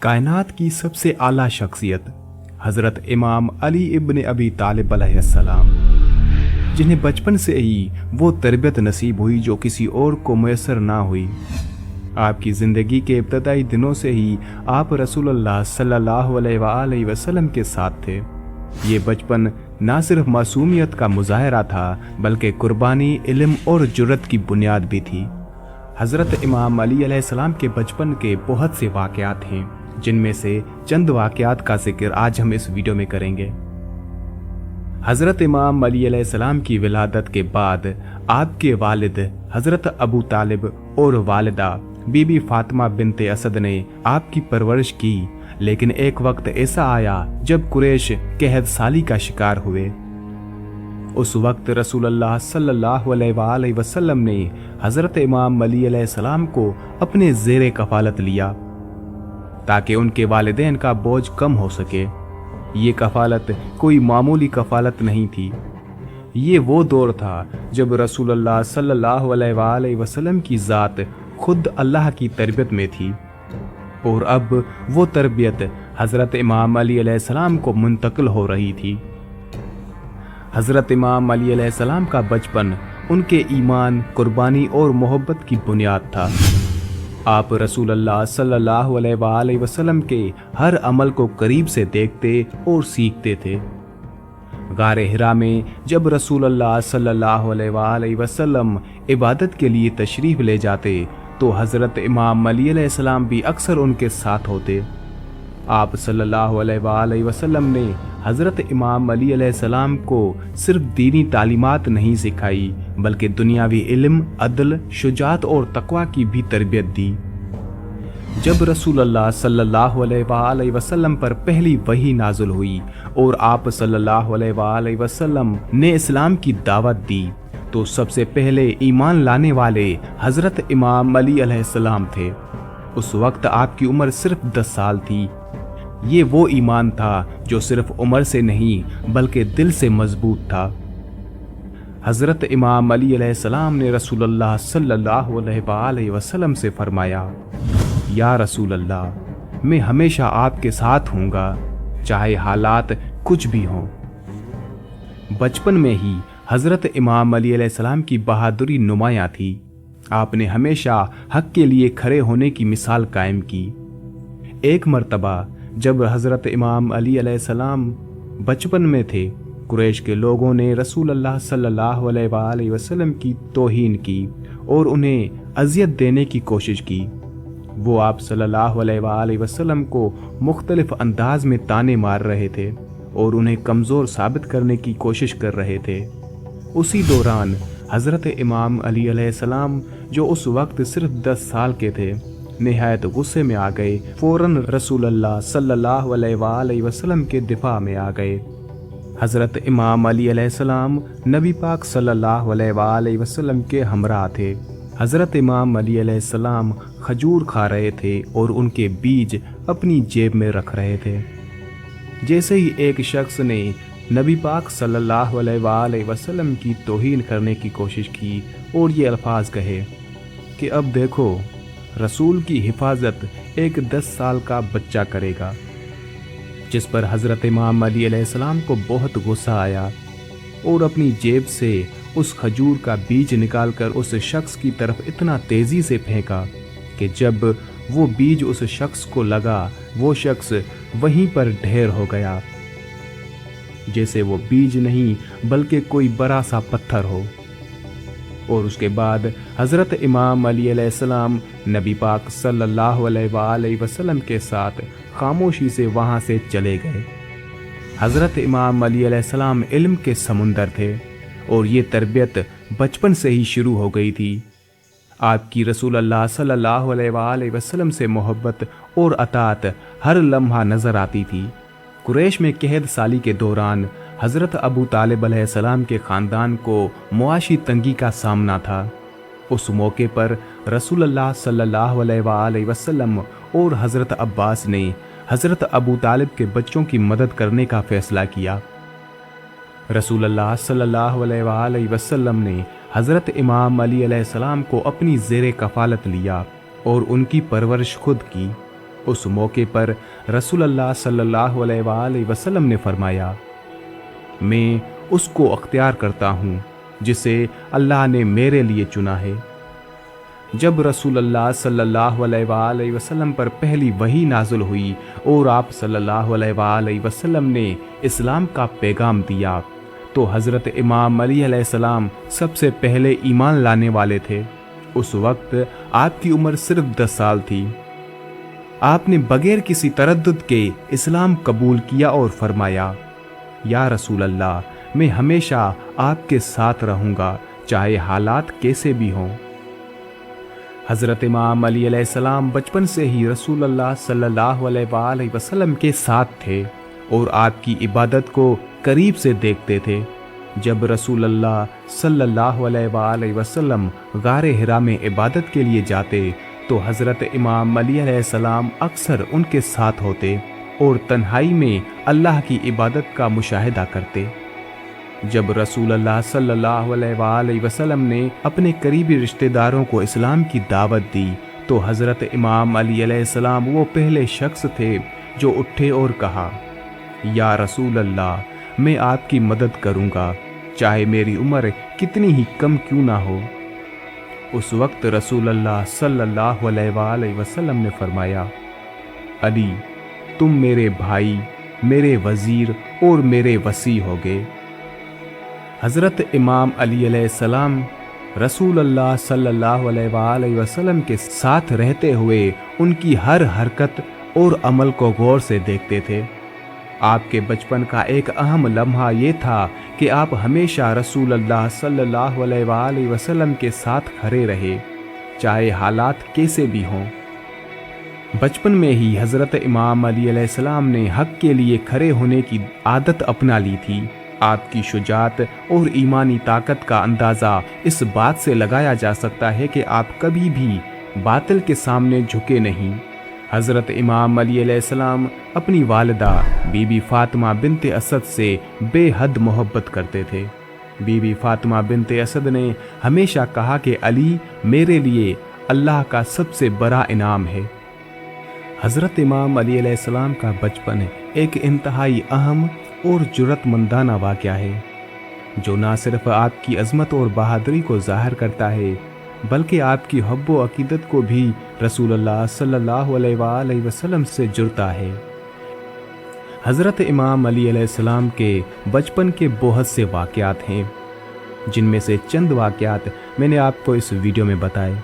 कायनात की सबसे आला शख्सियत हज़रत इमाम अली इब्न अबी तालिब अलैहिस्सलाम, जिन्हें बचपन से ही वो तरबियत नसीब हुई जो किसी और को मैसर ना हुई। आपकी ज़िंदगी के इब्तदाई दिनों से ही आप रसूलुल्लाह सल्लल्लाहु अलैहि वसल्लम के साथ थे। ये बचपन ना सिर्फ मासूमियत का मुजाहरा था बल्कि कुर्बानी, इल्म और जुर्रत की बुनियाद भी थी। हज़रत इमाम अली अलैहिस्सलाम के बचपन के बहुत से वाक़यात हैं, जिनमें से चंद वाक़यात का जिक्र आज हम इस वीडियो में करेंगे। हज़रत इमाम अली अलैहिस्सलाम की विलादत के बाद आपके वालिद हज़रत अबू तालिब और वालिदा बीबी फातिमा बिनते असद ने आपकी परवरिश की, लेकिन एक वक्त ऐसा आया जब कुरैश कहद साली का शिकार हुए। उस वक्त रसूलुल्लाह सल्लल्लाहु अलैहि वसल्लम ने हज़रत इमाम अली अलैहिस्सलाम को अपने ज़ेरे कफ़ालत लिया ताकि उनके वालिदैन का बोझ कम हो सके। ये कफ़ालत कोई मामूली कफ़ालत नहीं थी। ये वो दौर था जब रसूलुल्लाह सल्लल्लाहु अलैहि वसल्लम की ज़ात खुद अल्लाह की तरबियत में थी और अब वो तरबियत हज़रत इमाम अली अलैहिस्सलाम को मुंतकिल हो रही थी। हज़रत इमाम अली अलैहिस्सलाम का बचपन उनके ईमान, कुर्बानी और मोहब्बत की बुनियाद था। आप रसूलुल्लाह सल्लल्लाहु अलैहि वसल्लम के हर अमल को करीब से देखते और सीखते थे। गारे हिरा में जब रसूलुल्लाह सल्लल्लाहु अलैहि वसल्लम इबादत के लिए तशरीफ ले जाते तो हज़रत इमाम अली अलैहिस्सलाम भी अक्सर उनके साथ होते। आप सल्लल्लाहु अलैहि वसल्लम ने हज़रत इमाम अली अलैहिस्सलाम को सिर्फ दीनी तालीमात नहीं सिखाई बल्कि दुनियावी इल्म, अदल, शुजात और तकवा की भी तरबियत दी। जब रसूलुल्लाह सल्लल्लाहु अलैहि वसल्लम पर पहली वही नाज़िल हुई और आप सल्लल्लाहु अलैहि वसल्लम ने इस्लाम की दावत दी तो सबसे पहले ईमान लाने वाले हज़रत इमाम अली अलैहिस्सलाम थे। उस वक्त आपकी उम्र सिर्फ 10 साल थी। ये वो ईमान था जो सिर्फ उम्र से नहीं बल्कि दिल से मजबूत था। हज़रत इमाम अली अलैहिस्सलाम ने रसूलुल्लाह सल्लल्लाहु अलैहि वसल्लम से फरमाया, या रसूलल्लाह, मैं हमेशा आपके साथ हूँगा चाहे हालात कुछ भी हों। बचपन में ही हज़रत इमाम अली अलैहिस्सलाम की बहादुरी नुमायां थी। आपने हमेशा हक के लिए खड़े होने की मिसाल कायम की। एक मर्तबा जब हज़रत इमाम अली अलैहिस्सलाम बचपन में थे, कुरैश के लोगों ने रसूलुल्लाह सल्लल्लाहु अलैहि वसल्लम की तौहीन की और उन्हें अज़ियत देने की कोशिश की। वो आप सल्लल्लाहु अलैहि वसल्लम को मुख्तलिफ अंदाज में ताने मार रहे थे और उन्हें कमज़ोर साबित करने की कोशिश कर रहे थे। उसी दौरान हज़रत इमाम अली अलैहिस्सलाम, जो उस वक्त सिर्फ 10 साल के थे, निहायत गुस्से में आ गए। फ़ौरन रसूलुल्लाह सल्लल्लाहु अलैहि वसल्लम के दिफा में आ गए। हज़रत इमाम अली अलैहिस्सलाम नबी पाक सल्लल्लाहु अलैहि वसल्लम के हमरा थे। हज़रत इमाम अली अलैहिस्सलाम खजूर खा रहे थे और उनके बीज अपनी जेब में रख रहे थे। जैसे ही एक शख्स ने नबी पाक सल्लल्लाहु अलैहि वसल्लम की तौहीन करने की कोशिश की और ये अल्फाज कहे कि अब देखो, रसूल की हिफाजत एक 10 साल का बच्चा करेगा, जिस पर हज़रत इमाम अली अलैहिस्सलाम को बहुत गुस्सा आया और अपनी जेब से उस खजूर का बीज निकालकर उस शख्स की तरफ इतना तेज़ी से फेंका कि जब वो बीज उस शख्स को लगा, वो शख्स वहीं पर ढेर हो गया, जैसे वो बीज नहीं बल्कि कोई बड़ा सा पत्थर हो। और उसके बाद हज़रत इमाम अली अलैहिस्सलाम नबी पाक सल्लल्लाहु अलैहि वसल्लम के साथ खामोशी से वहाँ से चले गए। हज़रत इमाम अली अलैहिस्सलाम इल्म के समुंदर थे और ये तरबियत बचपन से ही शुरू हो गई थी। आपकी रसूलुल्लाह सल्लल्लाहु अलैहि वसल्लम से मोहब्बत और अताअत हर लम्हा नज़र आती थी। कुरैश में कहद साली के दौरान हज़रत अबू तालिब अलैहिस्सलाम के ख़ानदान को मुआशी तंगी का सामना था। उस मौके पर रसूलुल्लाह सल्लल्लाहु अलैहि वसल्लम और हज़रत अब्बास ने हज़रत अबू तालिब के बच्चों की मदद करने का फ़ैसला किया। रसूलुल्लाह सल्लल्लाहु अलैहि वसल्लम ने हज़रत इमाम अली अलैहिस्सलाम को अपनी ज़ेरे कफ़ालत लिया और उनकी परवरिश खुद की। उस मौके पर रसूलुल्लाह सल्लल्लाहु अलैहि वसल्लम ने फरमाया, मैं उसको अख्तियार करता हूँ जिसे अल्लाह ने मेरे लिए चुना है। जब रसूलुल्लाह सल्लल्लाहु अलैहि वसल्लम पर पहली वही नाज़िल हुई और आप सल्लल्लाहु अलैहि वसल्लम ने इस्लाम का पैगाम दिया, तो हज़रत इमाम अली अलैहिस्सलाम सबसे पहले ईमान लाने वाले थे। उस वक्त आपकी उम्र सिर्फ 10 साल थी। आपने बगैर किसी तरद्दुद के इस्लाम कबूल किया और फरमाया, या रसूल अल्लाह, मैं हमेशा आपके साथ रहूँगा, चाहे हालात कैसे भी हों। हज़रत इमाम अली अलैहिस्सलाम बचपन से ही रसूलुल्लाह सल्लल्लाहु अलैहि वसल्लम के साथ थे और आपकी इबादत को करीब से देखते थे। जब रसूलुल्लाह सल्लल्लाहु अलैहि वसल्लम गारे हिरा में इबादत के लिए जाते तो हज़रत इमाम अली अलैहिस्सलाम अक्सर उनके साथ होते और तन्हाई में अल्लाह की इबादत का मुशाहिदा करते। जब रसूलुल्लाह सल्लल्लाहु अलैहि वसल्लम ने अपने करीबी रिश्तेदारों को इस्लाम की दावत दी तो हज़रत इमाम अली अलैहिस्सलाम वो पहले शख्स थे जो उठे और कहा, या रसूल अल्लाह, मैं आपकी मदद करूँगा, चाहे मेरी उम्र कितनी ही कम क्यों ना हो। उस वक्त रसूलुल्लाह सल्लल्लाहु अलैहि वसल्लम ने फरमाया, अली, तुम मेरे भाई, मेरे वज़ीर और मेरे वसी हो गए। हज़रत इमाम अली अलैहिस्सलाम रसूलुल्लाह सल्लल्लाहु अलैहि वसल्लम के साथ रहते हुए उनकी हर हरकत और अमल को गौर से देखते थे। आपके बचपन का एक अहम लम्हा ये था कि आप हमेशा रसूलुल्लाह सल्लल्लाहु अलैहि वसल्लम के साथ खड़े रहे, चाहे हालात कैसे भी हों। बचपन में ही हज़रत इमाम अली अलैहिस्सलाम ने हक़ के लिए खड़े होने की आदत अपना ली थी। आपकी शुजाअत और ईमानी ताकत का अंदाज़ा इस बात से लगाया जा सकता है कि आप कभी भी बातिल के सामने झुके नहीं। हज़रत इमाम अली अलैहिस्सलाम अपनी वालिदा बीबी फ़ातिमा बिन्ते असद से बेहद मोहब्बत करते थे। बीबी फ़ातिमा बिन्ते असद ने हमेशा कहा कि अली मेरे लिए अल्लाह का सबसे बड़ा इनाम है। हज़रत इमाम अली अलैहिस्सलाम का बचपन एक इंतहाई अहम और जुर्रतमंदाना वाक़या है, जो ना सिर्फ आपकी अज़मत और बहादुरी को ज़ाहिर करता है बल्कि आपकी हुब्ब व अक़ीदत को भी रसूलुल्लाह सल्लल्लाहु अलैहि वसल्लम से जुड़ता है। हज़रत इमाम अली अलैहिस्सलाम के बचपन के बहुत से वाक़यात हैं, जिनमें से चंद वाक़यात मैंने आपको इस वीडियो में बताए।